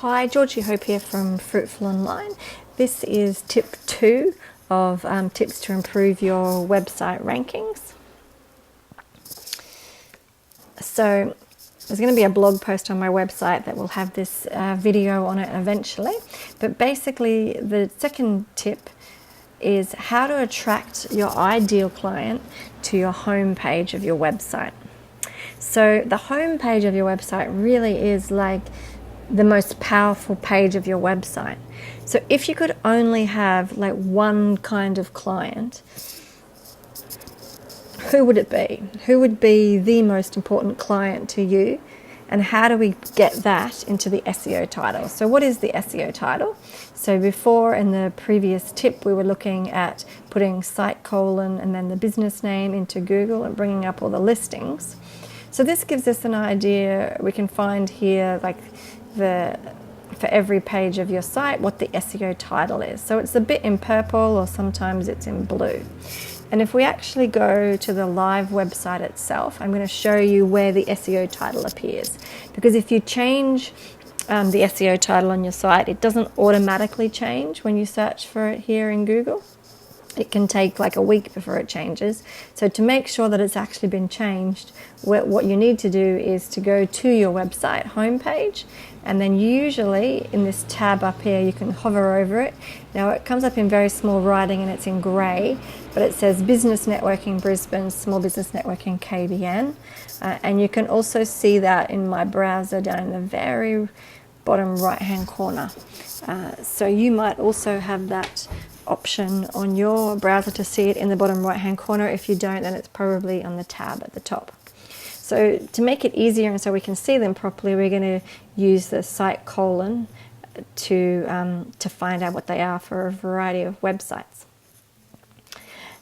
Hi, Georgie Hope here from Fruitful Online. This is tip 2 of tips to improve your website rankings. So there's going to be a blog post on my website that will have this video on it eventually. But basically the second tip is how to attract your ideal client to your homepage of your website. So the homepage of your website really is like the most powerful page of your website. So if you could only have like one kind of client, who would it be? Who would be the most important client to you? And how do we get that into the SEO title? So what is the SEO title? So before in the previous tip, we were looking at putting site colon and then the business name into Google and bringing up all the listings. So this gives us an idea. We can find here like for every page of your site what the SEO title is. So it's a bit in purple or sometimes it's in blue. And if we actually go to the live website itself, I'm going to show you where the SEO title appears. Because if you change the SEO title on your site, it doesn't automatically change when you search for it here in Google. It can take like a week before it changes. So to make sure that it's actually been changed, what you need to do is to go to your website homepage, and then usually in this tab up here you can hover over it. Now it comes up in very small writing and it's in grey, but it says Business Networking Brisbane, Small Business Networking KBN, and you can also see that in my browser down in the very bottom right hand corner. So you might also have that option on your browser to see it in the bottom right hand corner. If you don't, then it's probably on the tab at the top. So to make it easier and so we can see them properly, we're going to use the site colon to find out what they are for a variety of websites.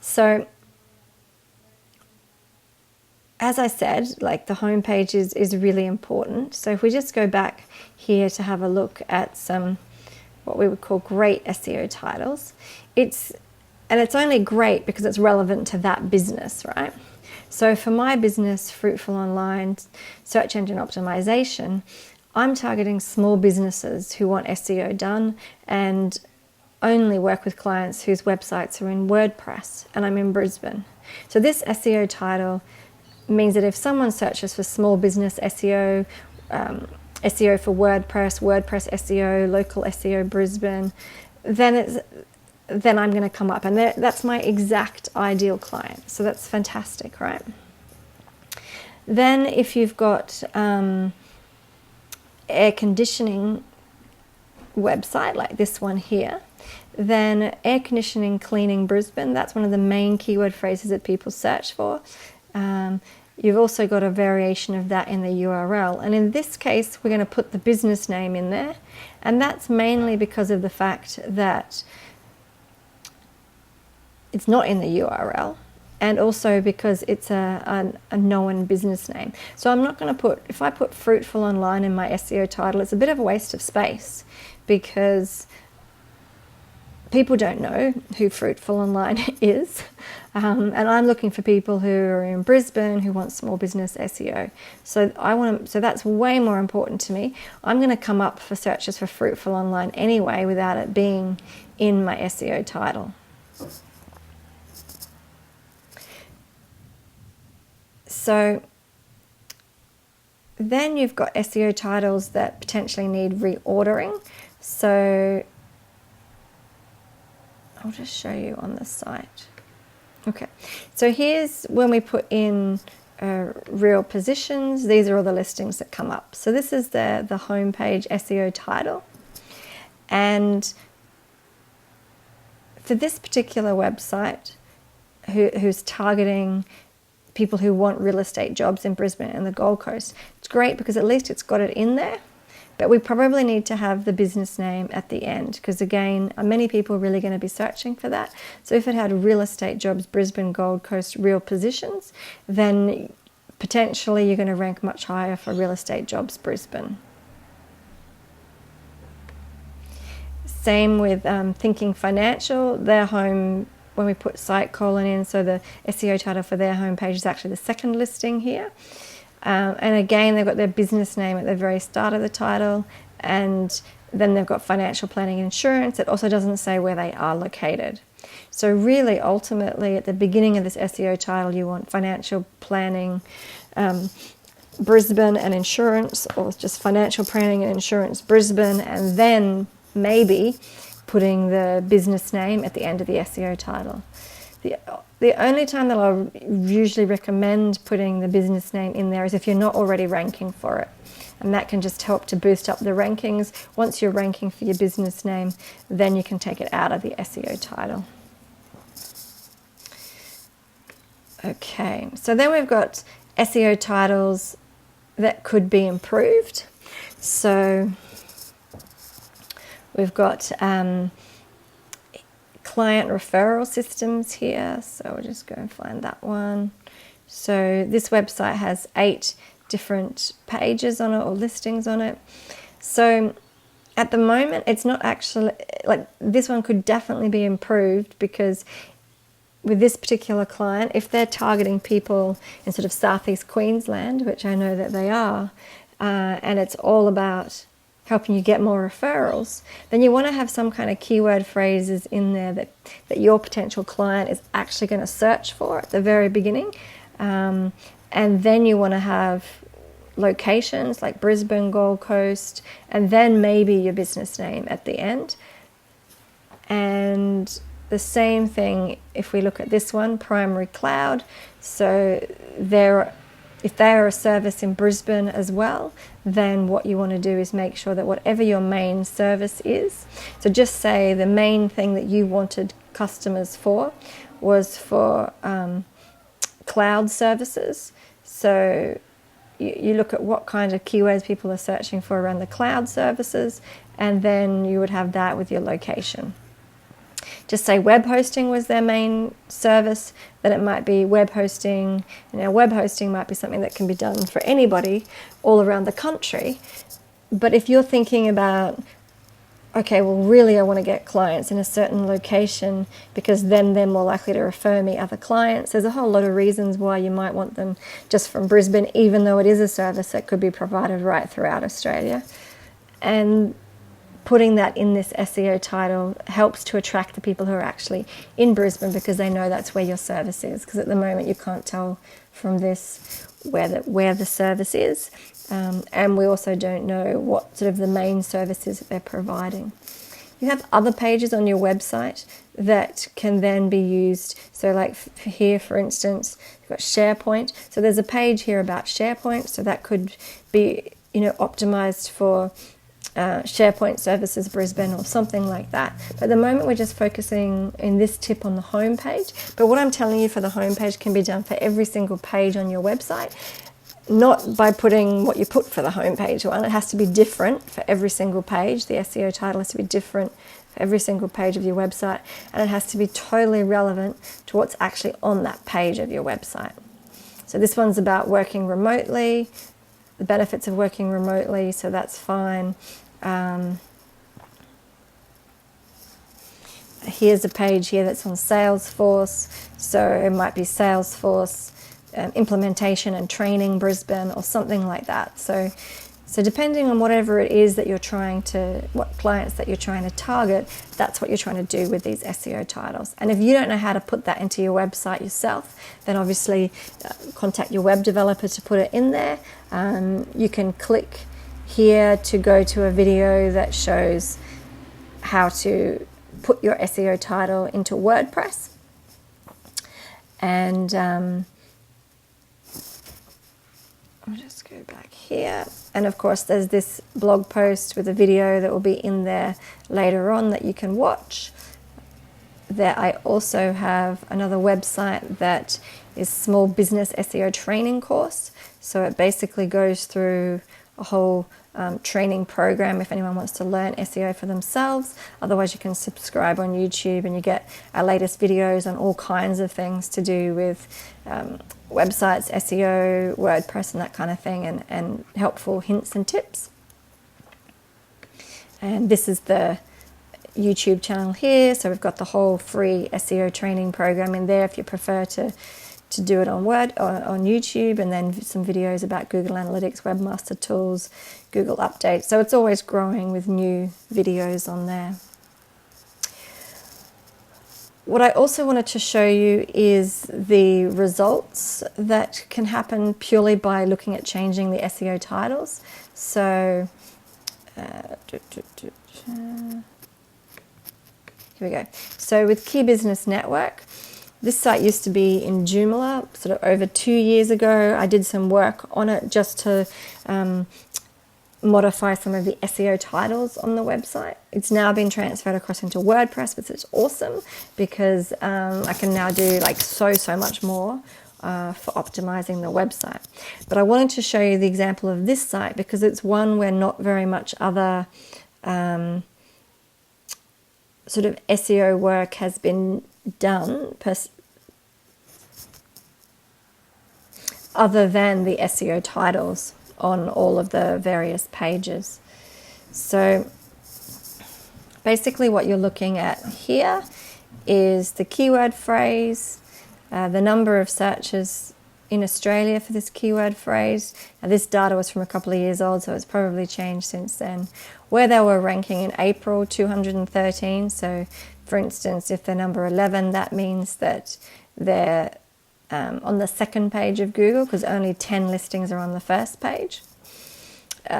So as I said, like the homepage is really important. So if we just go back here to have a look at some what we would call great SEO titles, it's only great because it's relevant to that business, right? So for my business, Fruitful Online Search Engine Optimization, I'm targeting small businesses who want SEO done and only work with clients whose websites are in WordPress, and I'm in Brisbane. So this SEO title means that if someone searches for small business SEO, SEO for WordPress, WordPress SEO, local SEO Brisbane, then I'm going to come up, and that's my exact ideal client. So that's fantastic, right? Then if you've got air conditioning website like this one here, then air conditioning cleaning Brisbane, that's one of the main keyword phrases that people search for. You've also got a variation of that in the URL. And in this case, we're going to put the business name in there. And that's mainly because of the fact that it's not in the URL. And also because it's a known business name. So I'm not going to put, if I put Fruitful Online in my SEO title, it's a bit of a waste of space because people don't know who Fruitful Online is, and I'm looking for people who are in Brisbane who want small business SEO. So that's way more important to me. I'm going to come up for searches for Fruitful Online anyway without it being in my SEO title. So then you've got SEO titles that potentially need reordering. So I'll just show you on the site. Okay, so here's when we put in real positions. These are all the listings that come up. So this is the homepage SEO title. And for this particular website, who's targeting people who want real estate jobs in Brisbane and the Gold Coast, it's great because at least it's got it in there. But we probably need to have the business name at the end because, again, many people are really going to be searching for that. So if it had real estate jobs, Brisbane, Gold Coast, real positions, then potentially you're going to rank much higher for real estate jobs, Brisbane. Same with Thinking Financial. Their home, when we put site colon in, so the SEO title for their homepage is actually the second listing here. And again, they've got their business name at the very start of the title and then they've got financial planning and insurance. It also doesn't say where they are located. So really, ultimately, at the beginning of this SEO title, you want financial planning, Brisbane, and insurance, or just financial planning and insurance Brisbane, and then maybe putting the business name at the end of the SEO title. The only time that I'll usually recommend putting the business name in there is if you're not already ranking for it. And that can just help to boost up the rankings. Once you're ranking for your business name, then you can take it out of the SEO title. Okay, so then we've got SEO titles that could be improved. So we've got client referral systems here. So we'll just go and find that one. So this website has 8 different pages on it, or listings on it. So at the moment, it's not actually, like, this one could definitely be improved, because with this particular client, if they're targeting people in sort of Southeast Queensland, which I know that they are, and it's all about helping you get more referrals, then you want to have some kind of keyword phrases in there that your potential client is actually going to search for at the very beginning. And then you want to have locations like Brisbane, Gold Coast, and then maybe your business name at the end. And the same thing if we look at this one, Primary Cloud. So if they're a service in Brisbane as well, then what you want to do is make sure that whatever your main service is, so just say the main thing that you wanted customers for was for cloud services. So you look at what kind of keywords people are searching for around the cloud services, and then you would have that with your location. Just say web hosting was their main service, then it might be web hosting. Now, web hosting might be something that can be done for anybody all around the country. But if you're thinking about, okay, well, really I want to get clients in a certain location because then they're more likely to refer me other clients. There's a whole lot of reasons why you might want them just from Brisbane, even though it is a service that could be provided right throughout Australia. And putting that in this SEO title helps to attract the people who are actually in Brisbane, because they know that's where your service is. Because at the moment you can't tell from this where the service is. And we also don't know what sort of the main service is that they're providing. You have other pages on your website that can then be used. So like here, for instance, you've got SharePoint. So there's a page here about SharePoint. So that could be, optimized for SharePoint Services Brisbane or something like that. But at the moment we're just focusing in this tip on the home page. But what I'm telling you for the home page can be done for every single page on your website. Not by putting what you put for the homepage one. It has to be different for every single page. The SEO title has to be different for every single page of your website, and it has to be totally relevant to what's actually on that page of your website. So this one's about working remotely, the benefits of working remotely, so that's fine. Here's a page here that's on Salesforce, so it might be Salesforce implementation and training Brisbane or something like that. So depending on whatever it is that what clients that you're trying to target, that's what you're trying to do with these SEO titles. And if you don't know how to put that into your website yourself, then obviously contact your web developer to put it in there. You can click here to go to a video that shows how to put your SEO title into WordPress. And I'll just go back here. And of course, there's this blog post with a video that will be in there later on that you can watch. There, I also have another website that is small business SEO training course. So it basically goes through a whole training program if anyone wants to learn SEO for themselves. Otherwise, you can subscribe on YouTube and you get our latest videos on all kinds of things to do with websites, SEO, WordPress, and that kind of thing, and helpful hints and tips. And this is the YouTube channel here. So we've got the whole free SEO training program in there if you prefer to to do it on on YouTube, and then some videos about Google Analytics, Webmaster Tools, Google Updates. So it's always growing with new videos on there. What I also wanted to show you is the results that can happen purely by looking at changing the SEO titles. So here we go. So with Key Business Network, this site used to be in Joomla sort of over 2 years ago. I did some work on it just to modify some of the SEO titles on the website. It's now been transferred across into WordPress, which is awesome because I can now do like so much more for optimizing the website. But I wanted to show you the example of this site because it's one where not very much other sort of SEO work has been done other than the SEO titles on all of the various pages. So basically what you're looking at here is the keyword phrase, the number of searches in Australia for this keyword phrase. Now, this data was from a couple of years old, so it's probably changed since then. Where they were ranking in April, 213. So for instance, if they're number 11, that means that they're on the second page of Google because only 10 listings are on the first page.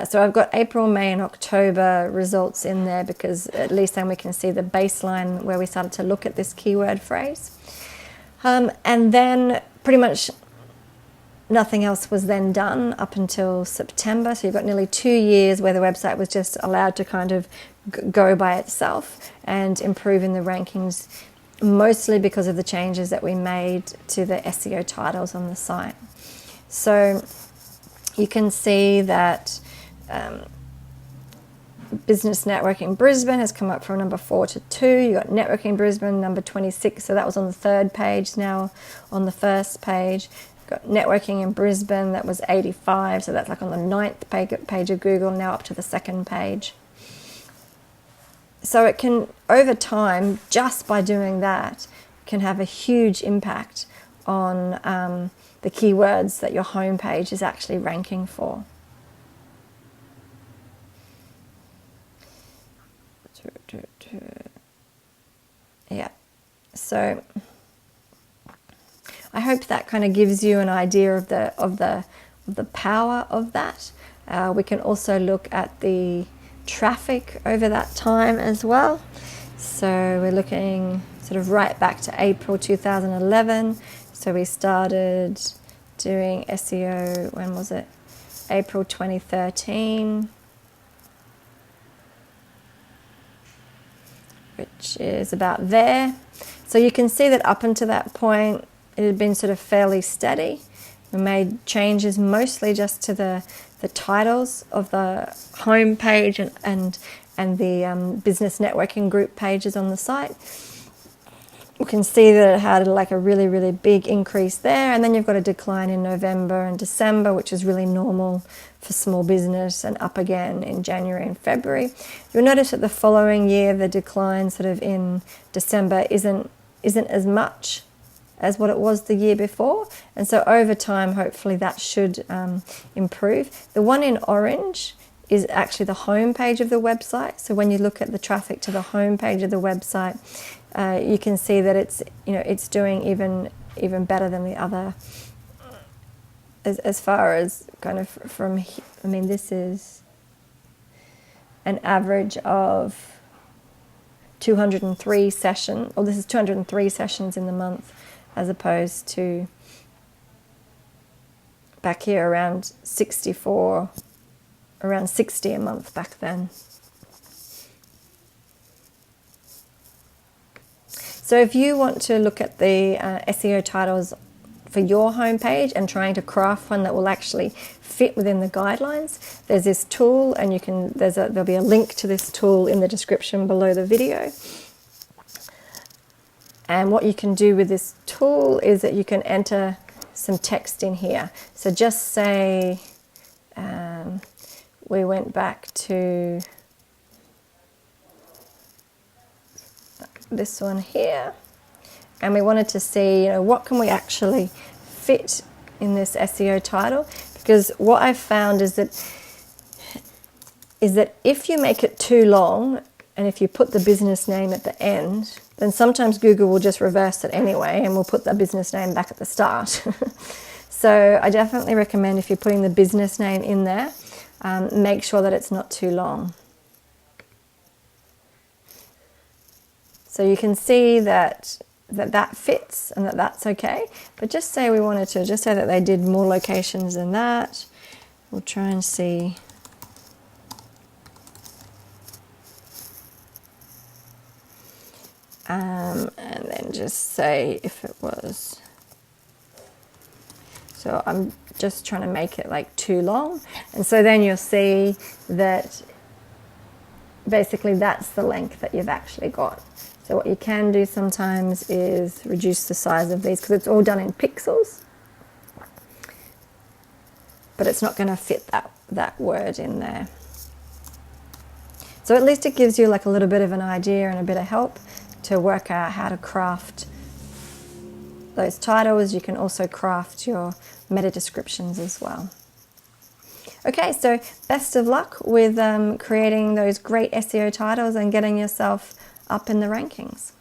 So I've got April, May and October results in there because at least then we can see the baseline where we started to look at this keyword phrase. And then pretty much nothing else was then done up until September. So you've got nearly 2 years where the website was just allowed to kind of go by itself and improve in the rankings, mostly because of the changes that we made to the SEO titles on the site. So you can see that Business Networking Brisbane has come up from number 4 to 2. You got Networking Brisbane number 26, so that was on the third page, now on the first page. Got Networking in Brisbane, that was 85, so that's like on the 9th page of Google, now up to the second page. So it can, over time, just by doing that, can have a huge impact on the keywords that your homepage is actually ranking for. Yeah, so I hope that kind of gives you an idea of the power of that. We can also look at the traffic over that time as well. So we're looking sort of right back to April 2011. So we started doing SEO, when was it? April 2013, which is about there. So you can see that up until that point, it had been sort of fairly steady. We made changes mostly just to the titles of the home page and the business networking group pages on the site. You can see that it had like a really big increase there, and then you've got a decline in November and December, which is really normal for small business, and up again in January and February. You'll notice that the following year the decline sort of in December isn't as much as what it was the year before, and so over time hopefully that should improve. The one in orange is actually the home page of the website. So when you look at the traffic to the home page of the website, you can see that it's doing even better than the other. As far as kind of from, I mean, this is an average of 203 sessions, or this is 203 sessions in the month, as opposed to back here around 64, around 60 a month back then. So if you want to look at the SEO titles for your homepage and trying to craft one that will actually fit within the guidelines, there's this tool, and you can there'll be a link to this tool in the description below the video. And what you can do with this tool is that you can enter some text in here. So just say we went back to this one here, and we wanted to see, what can we actually fit in this SEO title, because what I've found is that if you make it too long and if you put the business name at the end, then sometimes Google will just reverse it anyway and will put the business name back at the start. So I definitely recommend, if you're putting the business name in there, make sure that it's not too long. So you can see that fits and that's okay. But just say we wanted to, just say that they did more locations than that. We'll try and see. And then just say if it was. So I'm just trying to make it like too long. And so then you'll see that basically that's the length that you've actually got. So what you can do sometimes is reduce the size of these, because it's all done in pixels. But it's not going to fit that word in there. So at least it gives you like a little bit of an idea and a bit of help to work out how to craft those titles. You can also craft your meta descriptions as well. Okay, so best of luck with creating those great SEO titles and getting yourself up in the rankings.